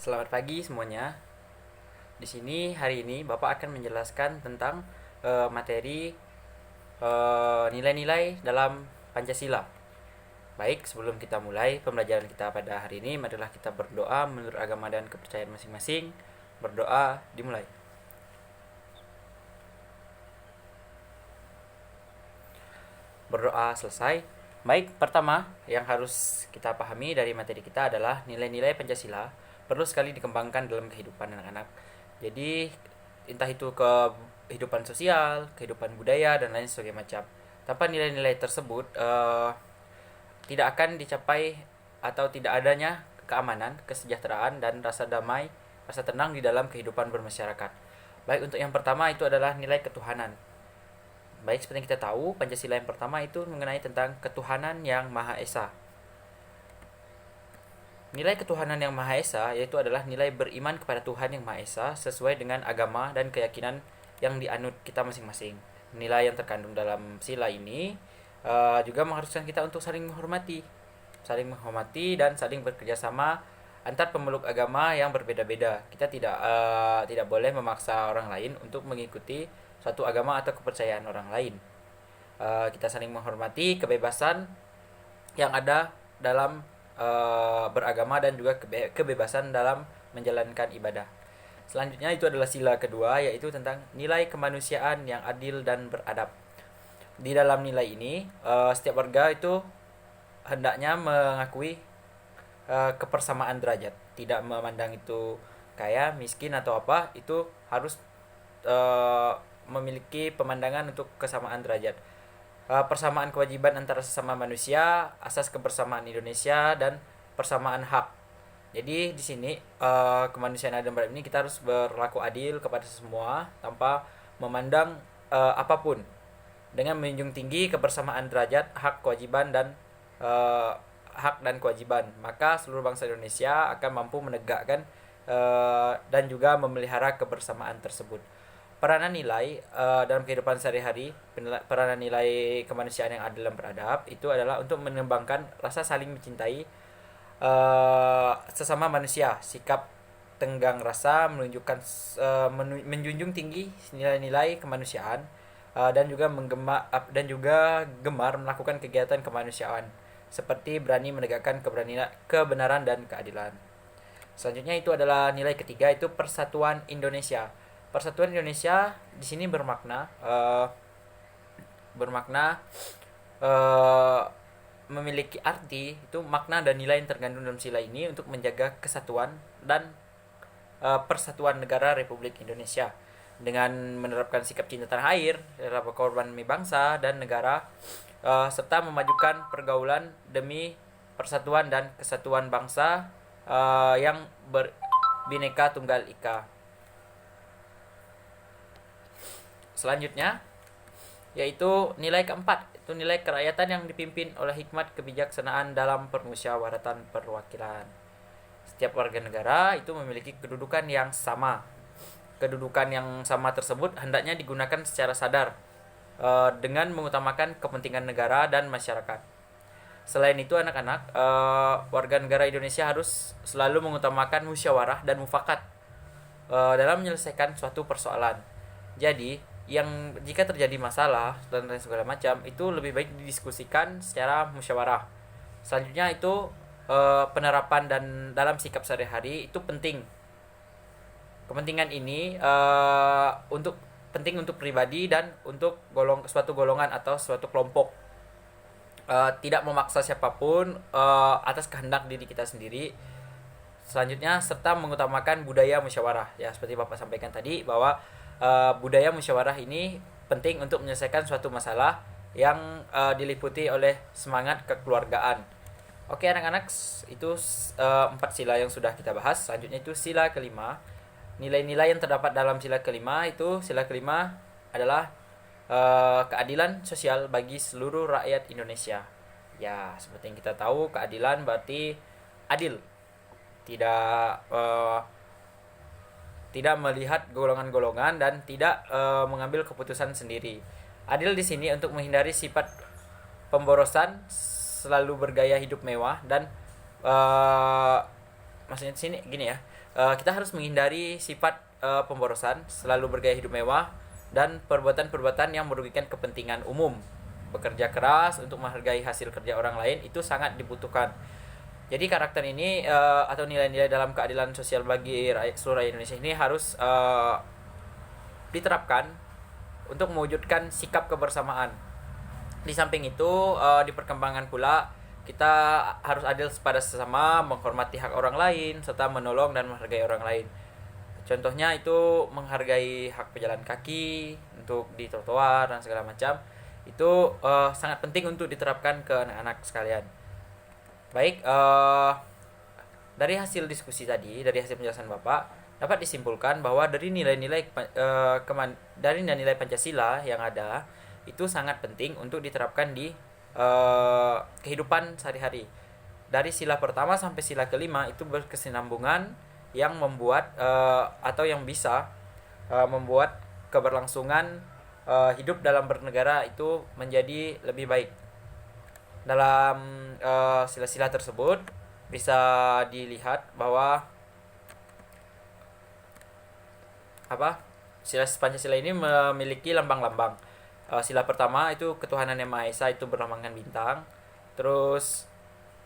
Selamat pagi semuanya. Di sini hari ini Bapak akan menjelaskan tentang materi nilai-nilai dalam Pancasila. Baik, sebelum kita mulai pembelajaran kita pada hari ini, marilah kita berdoa menurut agama dan kepercayaan masing-masing. Berdoa dimulai. Berdoa selesai. Baik, pertama yang harus kita pahami dari materi kita adalah nilai-nilai Pancasila perlu sekali dikembangkan dalam kehidupan anak-anak. Jadi entah itu kehidupan sosial, kehidupan budaya dan lain sebagainya macam. Tanpa nilai-nilai tersebut tidak akan dicapai atau tidak adanya keamanan, kesejahteraan dan rasa damai, rasa tenang di dalam kehidupan bermasyarakat. Baik, untuk yang pertama itu adalah nilai ketuhanan. Baik, seperti yang kita tahu, Pancasila yang pertama itu mengenai tentang ketuhanan yang Maha Esa. Nilai ketuhanan yang Maha Esa yaitu adalah nilai beriman kepada Tuhan yang Maha Esa sesuai dengan agama dan keyakinan yang dianut kita masing-masing. Nilai yang terkandung dalam sila ini juga mengharuskan kita untuk saling menghormati dan saling bekerja sama antar pemeluk agama yang berbeda-beda. Kita tidak boleh memaksa orang lain untuk mengikuti suatu agama atau kepercayaan orang lain. Kita saling menghormati kebebasan yang ada dalam beragama dan juga kebebasan dalam menjalankan ibadah. Selanjutnya itu adalah sila kedua, yaitu tentang nilai kemanusiaan yang adil dan beradab. Di dalam nilai ini, setiap warga itu hendaknya mengakui kebersamaan derajat, tidak memandang itu kaya, miskin atau apa, itu harus memiliki pemandangan untuk kesamaan derajat. Persamaan kewajiban antara sesama manusia, asas kebersamaan Indonesia dan persamaan hak. Jadi di sini kemanusiaan adil dan beradab ini kita harus berlaku adil kepada semua tanpa memandang apapun, dengan menjunjung tinggi kebersamaan derajat, hak, kewajiban dan hak dan kewajiban. Maka seluruh bangsa Indonesia akan mampu menegakkan dan juga memelihara kebersamaan tersebut. Peranan nilai dalam kehidupan sehari-hari, peranan nilai kemanusiaan yang adil dan beradab itu adalah untuk mengembangkan rasa saling mencintai sesama manusia, sikap tenggang rasa, menjunjung tinggi nilai-nilai kemanusiaan dan juga gemar melakukan kegiatan kemanusiaan seperti berani menegakkan kebenaran dan keadilan. Selanjutnya itu adalah nilai ketiga, itu persatuan Indonesia. Persatuan Indonesia di sini bermakna memiliki arti, itu makna dan nilai yang terkandung dalam sila ini untuk menjaga kesatuan dan persatuan negara Republik Indonesia dengan menerapkan sikap cinta tanah air, rela berkorban demi bangsa dan negara, serta memajukan pergaulan demi persatuan dan kesatuan bangsa yang berbineka tunggal ika. Selanjutnya yaitu nilai keempat, itu nilai kerakyatan yang dipimpin oleh hikmat kebijaksanaan dalam permusyawaratan perwakilan. Setiap warga negara itu memiliki kedudukan yang sama. Kedudukan yang sama tersebut hendaknya digunakan secara sadar dengan mengutamakan kepentingan negara dan masyarakat. Selain itu, anak-anak warga negara Indonesia harus selalu mengutamakan musyawarah dan mufakat dalam menyelesaikan suatu persoalan. Jadi jika terjadi masalah dan segala macam, itu lebih baik didiskusikan secara musyawarah. Selanjutnya itu penerapan dan dalam sikap sehari-hari itu penting. Kepentingan ini penting untuk pribadi dan untuk suatu golongan atau suatu kelompok. Tidak memaksa siapapun atas kehendak diri kita sendiri. Selanjutnya, serta mengutamakan budaya musyawarah. Ya, seperti Bapak sampaikan tadi bahwa budaya musyawarah ini penting untuk menyelesaikan suatu masalah yang diliputi oleh semangat kekeluargaan. Oke anak-anak, itu 4 sila yang sudah kita bahas. Selanjutnya itu sila kelima. Nilai-nilai yang terdapat dalam sila kelima adalah keadilan sosial bagi seluruh rakyat Indonesia. Ya, seperti yang kita tahu, keadilan berarti adil, tidak melihat golongan-golongan dan tidak mengambil keputusan sendiri. Adil di sini untuk menghindari sifat pemborosan, selalu bergaya hidup mewah dan maksudnya sini gini ya, kita harus menghindari sifat pemborosan, selalu bergaya hidup mewah, dan perbuatan-perbuatan yang merugikan kepentingan umum. Bekerja keras untuk menghargai hasil kerja orang lain itu sangat dibutuhkan. Jadi karakter ini atau nilai-nilai dalam keadilan sosial bagi seluruh rakyat Indonesia ini harus diterapkan untuk mewujudkan sikap kebersamaan. Di samping itu di perkembangan pula kita harus adil pada sesama, menghormati hak orang lain, serta menolong dan menghargai orang lain. Contohnya itu menghargai hak pejalan kaki untuk di trotoar dan segala macam. Itu sangat penting untuk diterapkan ke anak-anak sekalian. Baik, dari hasil diskusi tadi, dari hasil penjelasan Bapak, dapat disimpulkan bahwa dari nilai-nilai dari nilai Pancasila yang ada itu sangat penting untuk diterapkan di kehidupan sehari-hari. Dari sila pertama sampai sila kelima itu berkesinambungan yang membuat atau yang bisa membuat keberlangsungan hidup dalam bernegara itu menjadi lebih baik. Dalam sila-sila tersebut bisa dilihat bahwa sila Pancasila ini memiliki lambang-lambang. Sila pertama itu ketuhanan yang Maha Esa, itu berlambangkan bintang. Terus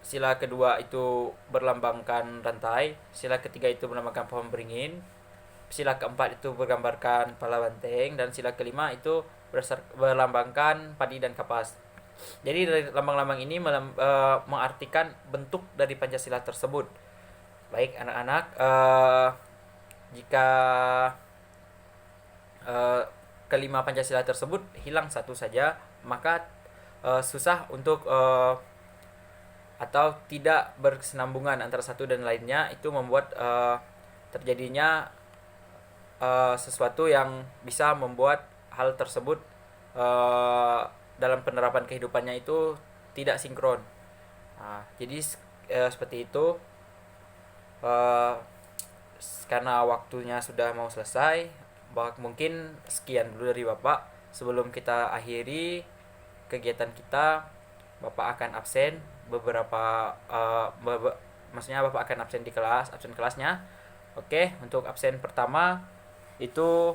sila kedua itu berlambangkan rantai. Sila ketiga itu berlambangkan pohon beringin. Sila keempat itu bergambarkan pala banteng, dan sila kelima itu berlambangkan padi dan kapas. Jadi dari lambang-lambang ini mengartikan bentuk dari Pancasila tersebut. Baik anak-anak, jika kelima Pancasila tersebut hilang satu saja, maka susah untuk atau tidak berkesinambungan antara satu dan lainnya, itu membuat terjadinya sesuatu yang bisa membuat hal tersebut dalam penerapan kehidupannya itu tidak sinkron. Jadi seperti itu. Karena waktunya sudah mau selesai, mungkin sekian dulu dari Bapak. Sebelum kita akhiri kegiatan kita, Bapak akan absen beberapa maksudnya Bapak akan absen di kelas, absen kelasnya. Oke, untuk absen pertama itu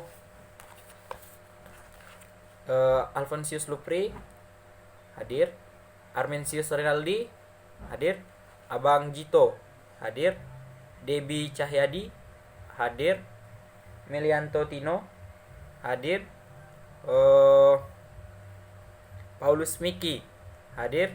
Alfonsius Lupri hadir, Armensius Rinaldi hadir, Abang Jito hadir, Debi Cahyadi hadir, Melianto Tino hadir, Paulus Miki hadir,